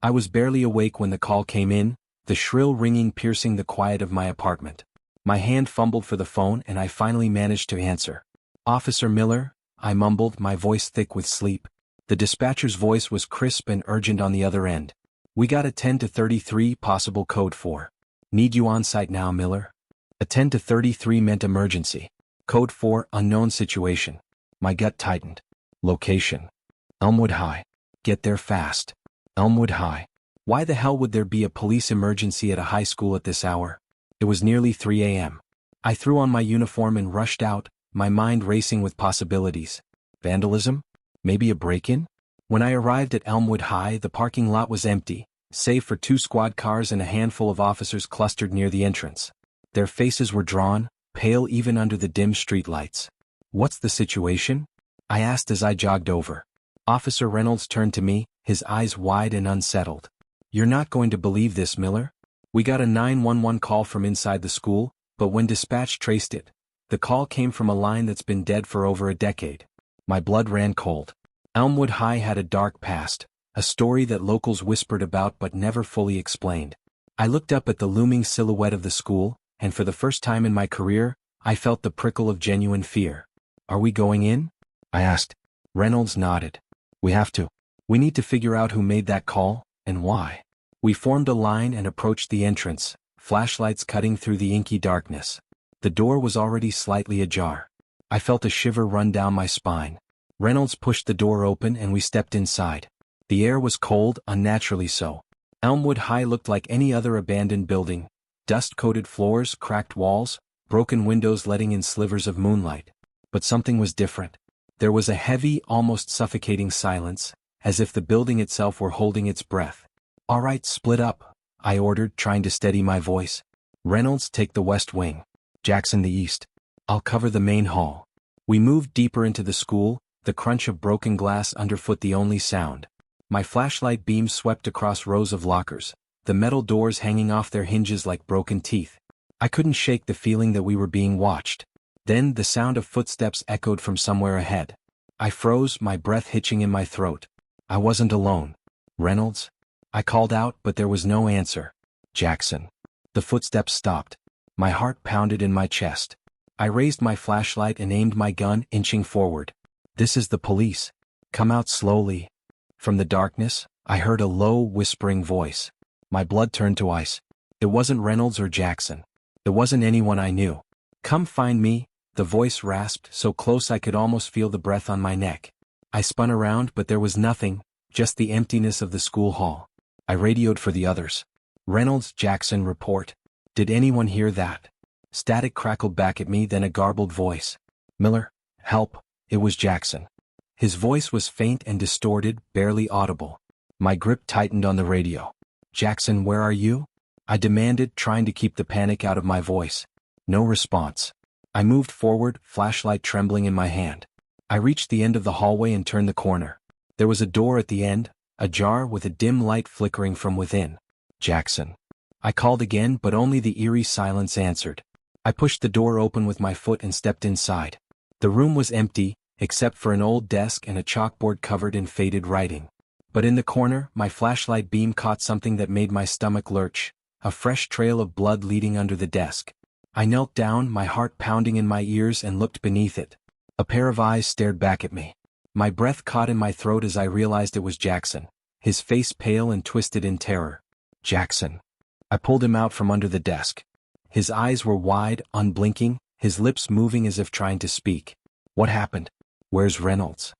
I was barely awake when the call came in, the shrill ringing piercing the quiet of my apartment. My hand fumbled for the phone and I finally managed to answer. "Officer Miller," I mumbled, my voice thick with sleep. The dispatcher's voice was crisp and urgent on the other end. "We got a 10 to 33, possible code 4. Need you on site now, Miller." A 10 to 33 meant emergency. Code 4, unknown situation. My gut tightened. Location: Elmwood High. Get there fast. Elmwood High. Why the hell would there be a police emergency at a high school at this hour? It was nearly 3 a.m. I threw on my uniform and rushed out, my mind racing with possibilities. Vandalism? Maybe a break-in? When I arrived at Elmwood High, the parking lot was empty, save for 2 squad cars and a handful of officers clustered near the entrance. Their faces were drawn, pale even under the dim streetlights. "What's the situation?" I asked as I jogged over. Officer Reynolds turned to me, his eyes wide and unsettled. "You're not going to believe this, Miller. We got a 911 call from inside the school, but when dispatch traced it, the call came from a line that's been dead for over a decade." My blood ran cold. Elmwood High had a dark past, a story that locals whispered about but never fully explained. I looked up at the looming silhouette of the school, and for the first time in my career, I felt the prickle of genuine fear. "Are we going in?" I asked. Reynolds nodded. "We have to. We need to figure out who made that call, and why." We formed a line and approached the entrance, flashlights cutting through the inky darkness. The door was already slightly ajar. I felt a shiver run down my spine. Reynolds pushed the door open and we stepped inside. The air was cold, unnaturally so. Elmwood High looked like any other abandoned building. Dust-coated floors, cracked walls, broken windows letting in slivers of moonlight. But something was different. There was a heavy, almost suffocating silence, as if the building itself were holding its breath. "All right, split up," I ordered, trying to steady my voice. "Reynolds, take the west wing. Jackson the east. I'll cover the main hall." We moved deeper into the school, the crunch of broken glass underfoot the only sound. My flashlight beam swept across rows of lockers, the metal doors hanging off their hinges like broken teeth. I couldn't shake the feeling that we were being watched. Then the sound of footsteps echoed from somewhere ahead. I froze, my breath hitching in my throat. I wasn't alone. "Reynolds?" I called out, but there was no answer. "Jackson." The footsteps stopped. My heart pounded in my chest. I raised my flashlight and aimed my gun, inching forward. "This is the police. Come out slowly." From the darkness, I heard a low, whispering voice. My blood turned to ice. It wasn't Reynolds or Jackson. It wasn't anyone I knew. "Come find me," the voice rasped, so close I could almost feel the breath on my neck. I spun around, but there was nothing, just the emptiness of the school hall. I radioed for the others. "Reynolds, Jackson, report." "Did anyone hear that?" Static crackled back at me, then a garbled voice. "Miller, help." It was Jackson. His voice was faint and distorted, barely audible. My grip tightened on the radio. "Jackson, where are you?" I demanded, trying to keep the panic out of my voice. No response. I moved forward, flashlight trembling in my hand. I reached the end of the hallway and turned the corner. There was a door at the end, ajar with a dim light flickering from within. "Jackson." I called again, but only the eerie silence answered. I pushed the door open with my foot and stepped inside. The room was empty, except for an old desk and a chalkboard covered in faded writing. But in the corner, my flashlight beam caught something that made my stomach lurch, a fresh trail of blood leading under the desk. I knelt down, my heart pounding in my ears, and looked beneath it. A pair of eyes stared back at me. My breath caught in my throat as I realized it was Jackson, his face pale and twisted in terror. "Jackson." I pulled him out from under the desk. His eyes were wide, unblinking, his lips moving as if trying to speak. "What happened? Where's Reynolds?"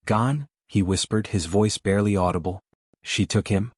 "Gone," he whispered, his voice barely audible. "She took him?"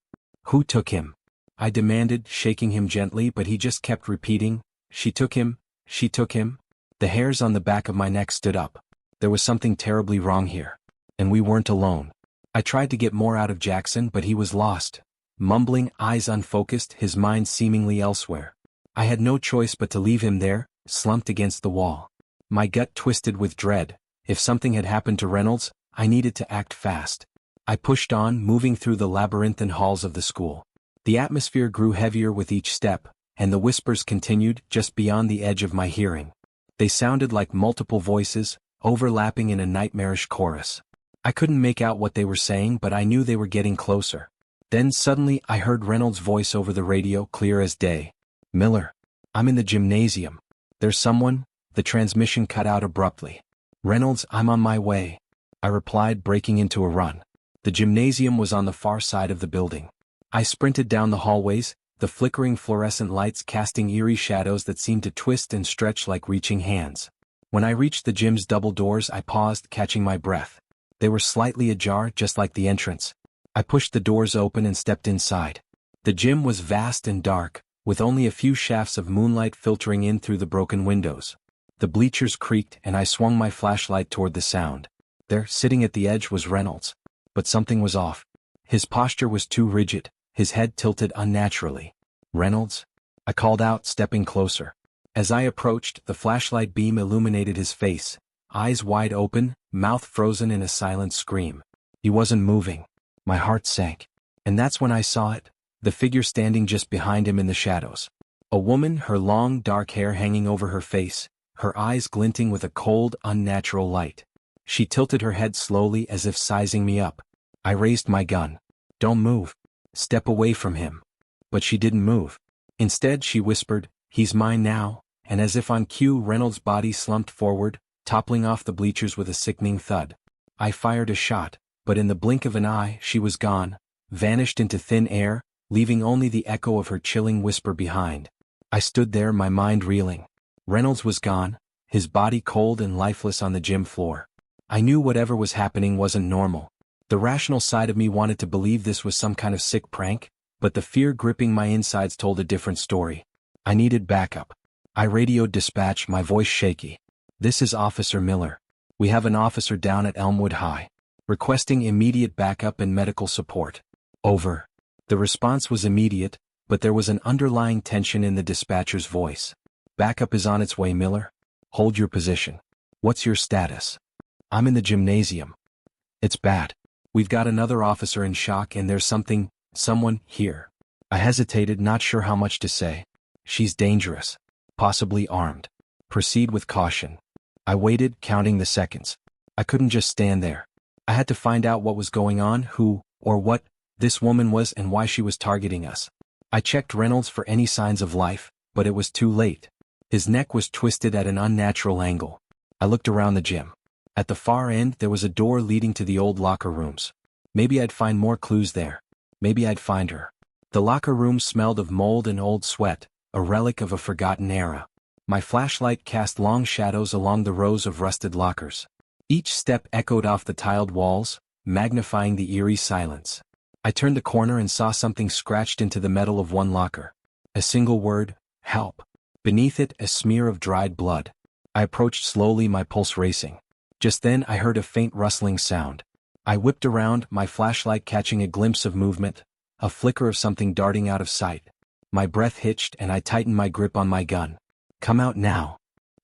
"Who took him?" I demanded, shaking him gently, but he just kept repeating, "She took him, she took him." The hairs on the back of my neck stood up. There was something terribly wrong here. And we weren't alone. I tried to get more out of Jackson, but he was lost. Mumbling, eyes unfocused, his mind seemingly elsewhere. I had no choice but to leave him there, slumped against the wall. My gut twisted with dread. If something had happened to Reynolds, I needed to act fast. I pushed on, moving through the labyrinthine halls of the school. The atmosphere grew heavier with each step, and the whispers continued just beyond the edge of my hearing. They sounded like multiple voices, overlapping in a nightmarish chorus. I couldn't make out what they were saying, but I knew they were getting closer. Then suddenly I heard Reynolds' voice over the radio, clear as day. "Miller. I'm in the gymnasium. There's someone." The transmission cut out abruptly. "Reynolds, I'm on my way," I replied, breaking into a run. The gymnasium was on the far side of the building. I sprinted down the hallways, the flickering fluorescent lights casting eerie shadows that seemed to twist and stretch like reaching hands. When I reached the gym's double doors, I paused, catching my breath. They were slightly ajar, just like the entrance. I pushed the doors open and stepped inside. The gym was vast and dark, with only a few shafts of moonlight filtering in through the broken windows. The bleachers creaked, and I swung my flashlight toward the sound. There, sitting at the edge, was Reynolds. But something was off. His posture was too rigid, his head tilted unnaturally. "Reynolds?" I called out, stepping closer. As I approached, the flashlight beam illuminated his face, eyes wide open, mouth frozen in a silent scream. He wasn't moving. My heart sank. And that's when I saw it, the figure standing just behind him in the shadows. A woman, her long, dark hair hanging over her face, her eyes glinting with a cold, unnatural light. She tilted her head slowly as if sizing me up. I raised my gun. "Don't move. Step away from him." But she didn't move. Instead, she whispered, "He's mine now," and as if on cue, Reynolds' body slumped forward, toppling off the bleachers with a sickening thud. I fired a shot, but in the blink of an eye, she was gone, vanished into thin air, leaving only the echo of her chilling whisper behind. I stood there, my mind reeling. Reynolds was gone, his body cold and lifeless on the gym floor. I knew whatever was happening wasn't normal. The rational side of me wanted to believe this was some kind of sick prank, but the fear gripping my insides told a different story. I needed backup. I radioed dispatch, my voice shaky. "This is Officer Miller. We have an officer down at Elmwood High, requesting immediate backup and medical support." "Over." The response was immediate, but there was an underlying tension in the dispatcher's voice. "Backup is on its way, Miller. Hold your position. What's your status?" "I'm in the gymnasium." "It's bad. We've got another officer in shock and there's someone here." I hesitated, not sure how much to say. "She's dangerous. Possibly armed. Proceed with caution." I waited, counting the seconds. I couldn't just stand there. I had to find out what was going on, who, or what, this woman was and why she was targeting us. I checked Reynolds for any signs of life, but it was too late. His neck was twisted at an unnatural angle. I looked around the gym. At the far end, there was a door leading to the old locker rooms. Maybe I'd find more clues there. Maybe I'd find her. The locker room smelled of mold and old sweat, a relic of a forgotten era. My flashlight cast long shadows along the rows of rusted lockers. Each step echoed off the tiled walls, magnifying the eerie silence. I turned the corner and saw something scratched into the metal of one locker. A single word, "Help." Beneath it, a smear of dried blood. I approached slowly, my pulse racing. Just then I heard a faint rustling sound. I whipped around, my flashlight catching a glimpse of movement, a flicker of something darting out of sight. My breath hitched and I tightened my grip on my gun. "Come out now,"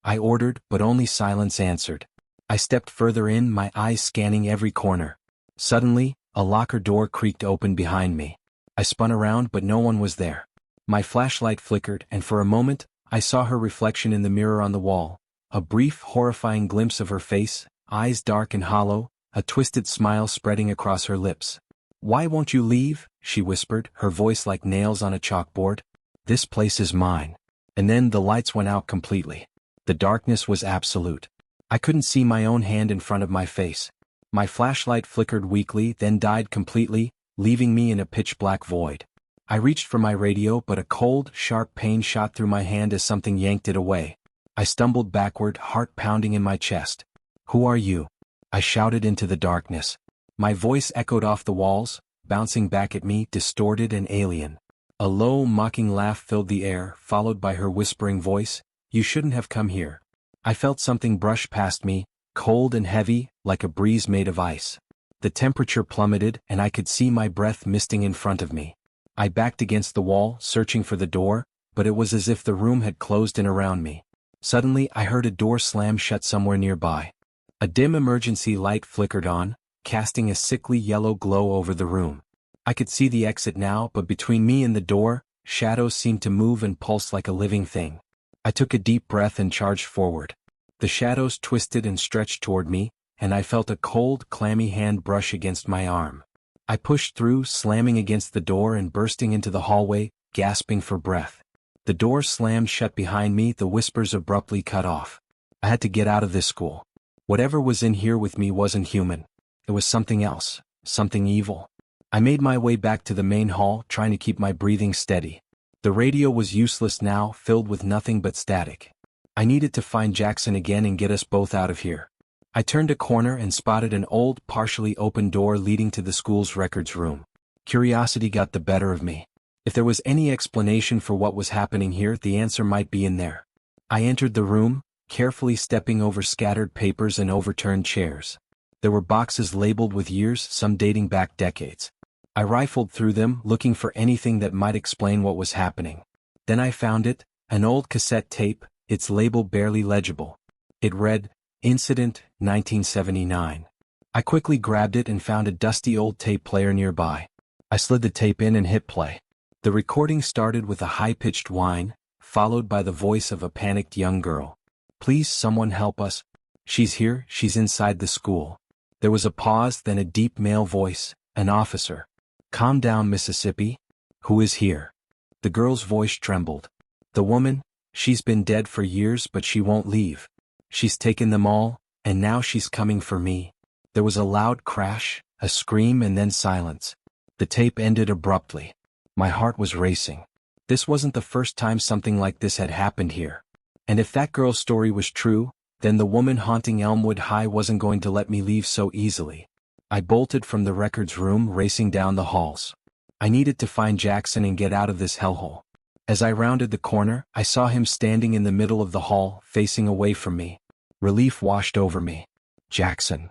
I ordered, but only silence answered. I stepped further in, my eyes scanning every corner. Suddenly, a locker door creaked open behind me. I spun around, but no one was there. My flashlight flickered, and for a moment, I saw her reflection in the mirror on the wall. A brief, horrifying glimpse of her face, eyes dark and hollow, a twisted smile spreading across her lips. "Why won't you leave?" she whispered, her voice like nails on a chalkboard. "This place is mine." And then the lights went out completely. The darkness was absolute. I couldn't see my own hand in front of my face. My flashlight flickered weakly, then died completely, leaving me in a pitch-black void. I reached for my radio, but a cold, sharp pain shot through my hand as something yanked it away. I stumbled backward, heart pounding in my chest. "Who are you?" I shouted into the darkness. My voice echoed off the walls, bouncing back at me, distorted and alien. A low, mocking laugh filled the air, followed by her whispering voice, "You shouldn't have come here." I felt something brush past me, cold and heavy, like a breeze made of ice. The temperature plummeted, and I could see my breath misting in front of me. I backed against the wall, searching for the door, but it was as if the room had closed in around me. Suddenly, I heard a door slam shut somewhere nearby. A dim emergency light flickered on, casting a sickly yellow glow over the room. I could see the exit now, but between me and the door, shadows seemed to move and pulse like a living thing. I took a deep breath and charged forward. The shadows twisted and stretched toward me, and I felt a cold, clammy hand brush against my arm. I pushed through, slamming against the door and bursting into the hallway, gasping for breath. The door slammed shut behind me, the whispers abruptly cut off. I had to get out of this school. Whatever was in here with me wasn't human. It was something else, something evil. I made my way back to the main hall, trying to keep my breathing steady. The radio was useless now, filled with nothing but static. I needed to find Jackson again and get us both out of here. I turned a corner and spotted an old, partially open door leading to the school's records room. Curiosity got the better of me. If there was any explanation for what was happening here, the answer might be in there. I entered the room, carefully stepping over scattered papers and overturned chairs. There were boxes labeled with years, some dating back decades. I rifled through them, looking for anything that might explain what was happening. Then I found it, an old cassette tape, its label barely legible. It read, Incident, 1979. I quickly grabbed it and found a dusty old tape player nearby. I slid the tape in and hit play. The recording started with a high-pitched whine, followed by the voice of a panicked young girl. "Please, someone help us. She's here, she's inside the school." There was a pause, then a deep male voice, an officer. "Calm down, Mississippi. Who is here?" The girl's voice trembled. "The woman, she's been dead for years but she won't leave. She's taken them all, and now she's coming for me." There was a loud crash, a scream, and then silence. The tape ended abruptly. My heart was racing. This wasn't the first time something like this had happened here. And if that girl's story was true, then the woman haunting Elmwood High wasn't going to let me leave so easily. I bolted from the records room, racing down the halls. I needed to find Jackson and get out of this hellhole. As I rounded the corner, I saw him standing in the middle of the hall, facing away from me. Relief washed over me. "Jackson."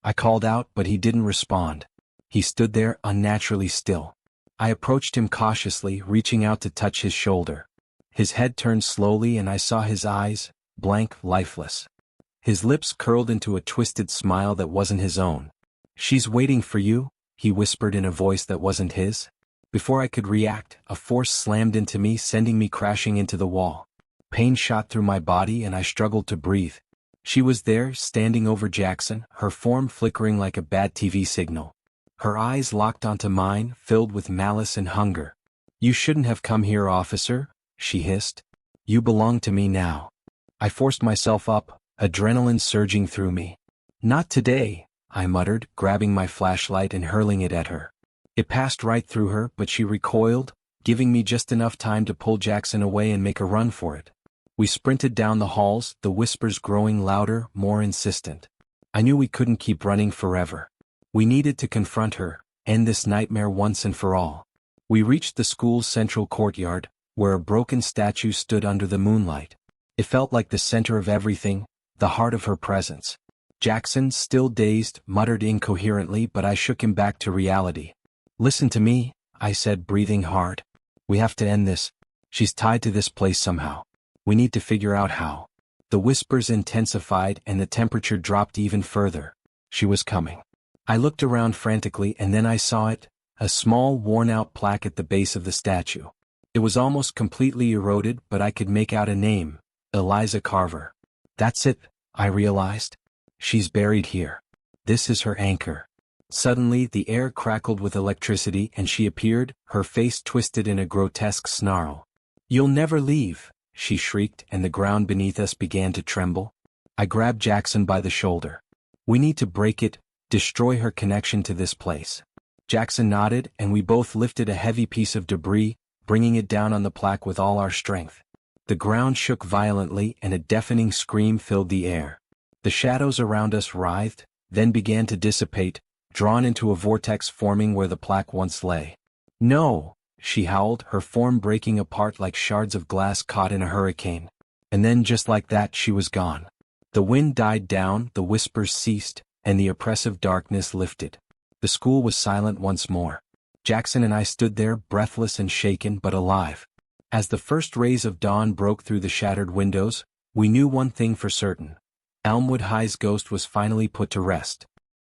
I called out, but he didn't respond. He stood there, unnaturally still. I approached him cautiously, reaching out to touch his shoulder. His head turned slowly and I saw his eyes, blank, lifeless. His lips curled into a twisted smile that wasn't his own. "She's waiting for you," he whispered in a voice that wasn't his. Before I could react, a force slammed into me, sending me crashing into the wall. Pain shot through my body and I struggled to breathe. She was there, standing over Jackson, her form flickering like a bad TV signal. Her eyes locked onto mine, filled with malice and hunger. "You shouldn't have come here, officer," she hissed. "You belong to me now." I forced myself up, adrenaline surging through me. "Not today," I muttered, grabbing my flashlight and hurling it at her. It passed right through her, but she recoiled, giving me just enough time to pull Jackson away and make a run for it. We sprinted down the halls, the whispers growing louder, more insistent. I knew we couldn't keep running forever. We needed to confront her, end this nightmare once and for all. We reached the school's central courtyard, where a broken statue stood under the moonlight. It felt like the center of everything, the heart of her presence. Jackson, still dazed, muttered incoherently, but I shook him back to reality. "Listen to me," I said, breathing hard. "We have to end this. She's tied to this place somehow. We need to figure out how." The whispers intensified and the temperature dropped even further. She was coming. I looked around frantically and then I saw it, a small worn-out plaque at the base of the statue. It was almost completely eroded, but I could make out a name, Eliza Carver. "That's it," I realized. "She's buried here. This is her anchor." Suddenly the air crackled with electricity and she appeared, her face twisted in a grotesque snarl. "You'll never leave," she shrieked, and the ground beneath us began to tremble. I grabbed Jackson by the shoulder. "We need to break it, destroy her connection to this place." Jackson nodded and we both lifted a heavy piece of debris, bringing it down on the plaque with all our strength. The ground shook violently and a deafening scream filled the air. The shadows around us writhed, then began to dissipate, drawn into a vortex forming where the plaque once lay. "No!" she howled, her form breaking apart like shards of glass caught in a hurricane. And then just like that she was gone. The wind died down, the whispers ceased, and the oppressive darkness lifted. The school was silent once more. Jackson and I stood there, breathless and shaken but alive. As the first rays of dawn broke through the shattered windows, we knew one thing for certain. Elmwood High's ghost was finally put to rest.